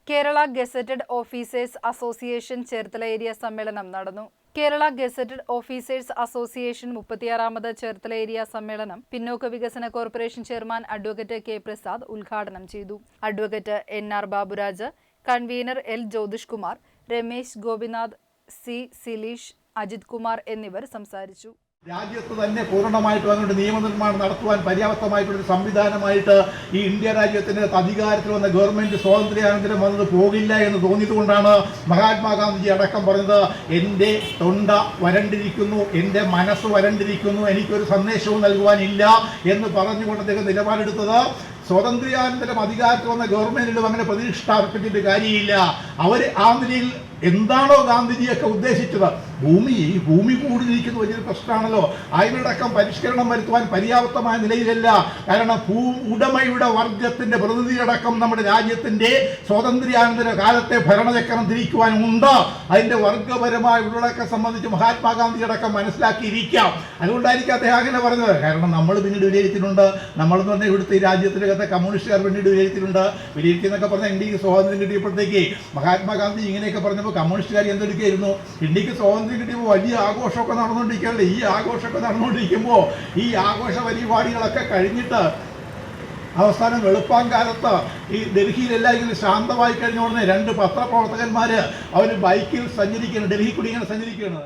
Kerala gazetted officers association Cherthala area സമ്മേളനം നടന്നു. Kerala gazetted officers association 36ാമത് ചേർത്തല ഏരിയ സമ്മേളനം പിന്നോക്ക വികസന corporation chairman advocate K Prasad ഉദ്ഘാടനം ചെയ്തു. Advocate NR Baburaj, convener L Jyothish Kumar, Ramesh Gopinath, C Sileesh, Ajith Kumar എന്നിവർ സംസാരിച്ചു. രാജ്യത്ത് തന്നെ പൂർണ്ണമായിട്ട് വന്നുകൊണ്ട് നിയമനിർമ്മാണം നടത്തുവാൻ പര്യാപ്തമായിട്ടുള്ളൊരു സംവിധാനമായിട്ട് ഈ ഇന്ത്യ രാജ്യത്തിന് അധികാരത്തിൽ വന്ന ഗവൺമെന്റ് സ്വാതന്ത്ര്യാനന്തരം വന്നത് പോകില്ല എന്ന് തോന്നിയതുകൊണ്ടാണ് മഹാത്മാഗാന്ധിജി അടക്കം പറഞ്ഞത്, എൻ്റെ തൊണ്ട വരണ്ടിരിക്കുന്നു, എൻ്റെ മനസ്സ് വരണ്ടിരിക്കുന്നു, എനിക്കൊരു സന്ദേശവും നൽകുവാനില്ല എന്ന് പറഞ്ഞുകൊണ്ട് അദ്ദേഹം നിലപാടെടുത്തത്. സ്വാതന്ത്ര്യാനന്തരം അധികാരത്തിൽ വന്ന ഗവൺമെന്റിലും അങ്ങനെ പ്രതീക്ഷ അർപ്പിച്ചിട്ട് കാര്യമില്ല. അവർ ആ നിലയിൽ എന്താണോ ഗാന്ധിജിയൊക്കെ ഉദ്ദേശിച്ചത്, ഭൂമി കൂടിയിരിക്കുന്ന വലിയൊരു പ്രശ്നമാണല്ലോ, അതിനടക്കം പരിഷ്കരണം വരുത്തുവാൻ പര്യാപ്തമായ നിലയിലല്ല. കാരണം ഉടമയുടെ വർഗത്തിന്റെ പ്രതിനിധിയടക്കം നമ്മുടെ രാജ്യത്തിന്റെ സ്വാതന്ത്ര്യാനന്തര കാലത്തെ ഭരണചക്രം തിരിക്കുവാനുണ്ട്. അതിന്റെ വർഗപരമായ ഉള്ളടക്കം സംബന്ധിച്ച് മഹാത്മാഗാന്ധി അടക്കം മനസ്സിലാക്കിയിരിക്കാം. അതുകൊണ്ടായിരിക്കും അദ്ദേഹം അങ്ങനെ പറഞ്ഞത്. കാരണം നമ്മൾ പിന്നീട് വിലയിരുത്തിയിട്ടുണ്ട്. നമ്മളെന്ന് പറഞ്ഞാൽ ഇവിടുത്തെ ഈ രാജ്യത്തിനകത്തെ കമ്മ്യൂണിസ്റ്റുകാർ പിന്നീട് വിലയിരുത്തിയിട്ടുണ്ട്. വിലയിരുത്തി എന്നൊക്കെ പറഞ്ഞാൽ ഇന്ത്യക്ക് സ്വാതന്ത്ര്യം കിട്ടിയപ്പോഴത്തേക്ക് മഹാത്മാഗാന്ധി ഇങ്ങനെയൊക്കെ പറഞ്ഞപ്പോൾ കമ്മ്യൂണിസ്റ്റുകാർ എന്തെടുക്കുകയായിരുന്നു, ഇന്ത്യക്ക് സ്വാതന്ത്ര്യം കിട്ടിയപ്പോൾ വലിയ ആഘോഷമൊക്കെ നടന്നുകൊണ്ടിരിക്കുകയല്ലേ. ഈ ആഘോഷമൊക്കെ നടന്നുകൊണ്ടിരിക്കുമ്പോൾ ഈ ആഘോഷ പരിപാടികളൊക്കെ കഴിഞ്ഞിട്ട് അവസാനം വെളുപ്പാങ്കാലത്ത് ഈ ഡൽഹിയിലെല്ലാം ഇങ്ങനെ ശാന്തമായി കഴിഞ്ഞ ഉടനെ 2 പത്രപ്രവർത്തകന്മാർ അവർ ബൈക്കിൽ സഞ്ചരിക്കുകയാണ്, ഡൽഹി കൂടി ഇങ്ങനെ സഞ്ചരിക്കുകയാണ്.